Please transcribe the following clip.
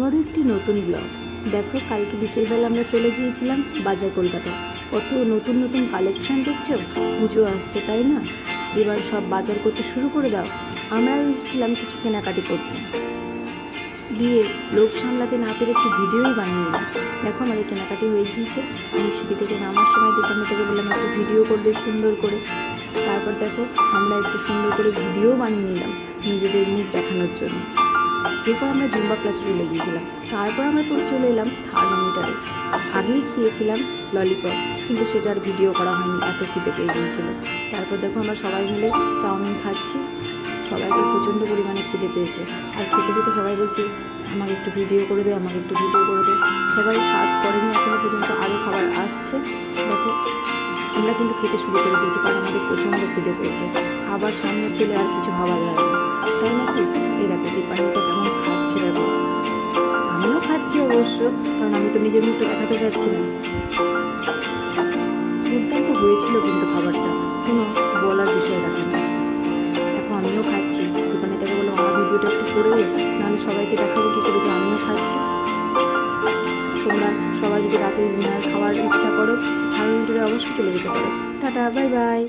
আবারও একটি নতুন ব্লগ। দেখো, কালকে বিকেলবেলা আমরা চলে গিয়েছিলাম বাজার কলকাতা। কত নতুন নতুন কালেকশন দেখছো, পুজো আসছে তাই না? এবার সব বাজার করতে শুরু করে দাও। আমরা এসেছিলাম কিছু কেনাকাটি করতে, দিয়ে লোভ সামলাতে না পেরে একটু ভিডিওই বানিয়ে নিলাম। দেখো, আমাদের কেনাকাটি হয়ে গিয়েছে। আমি সিঁড়ি থেকে নামার সময় দোকানে থেকে বললাম একটু ভিডিও করে দে সুন্দর করে। তারপর দেখো, আমরা একটু সুন্দর করে ভিডিও বানিয়ে নিলাম নিজেদের মুখ দেখানোর জন্য। এরপর আমরা জুম্বা ক্লাসে চলে গিয়েছিলাম। তারপর আমরা চলে এলাম থার্মোমিটারে। আগেই খেয়েছিলাম ললিপপ, কিন্তু সেটা আর ভিডিও করা হয়নি, এত খিদে পেয়ে গিয়েছিল। তারপর দেখো, আমরা সবাই মিলে চাউমিন খাচ্ছি। সবাইকে প্রচণ্ড পরিমাণে খিদে পেয়েছে, আর খেতে খেতে সবাই বলছে আমাকে একটু ভিডিও করে দে, আমাকে একটু ভিডিও করে দে। সবাই স্বাদ করেনি এখনও পর্যন্ত, আরও খাবার আসছে। দেখো, আমরা কিন্তু খেতে শুরু করে দিয়েছি, কারণ আমাদের প্রচণ্ড খিদে পেয়েছে। খাবার সামনে পেলে আর কিছু ভাবা যায় না, তাই নাকি? এই দেখো দীপানিটা কেমন খাচ্ছে, দেখো। আমিও খাচ্ছি অবশ্য, কারণ আমি তো নিজের মুখটা দেখাতে পারছি না। দুর্দান্ত হয়েছিল কিন্তু খাবারটা, কোনো বলার বিষয় রাখে না। দেখো, আমিও খাচ্ছি। দীপানি তাকে বললাম আমার ভিডিওটা একটু করে দে, নাহলে সবাইকে দেখাবো কী করে যে আমিও খাচ্ছি। তোমরা সবাই যদি রাতে ডিনার খাওয়ার ইচ্ছা করো, থার্মোমিটারে অবশ্যই চলে যেতে পারো। Tata, bye bye.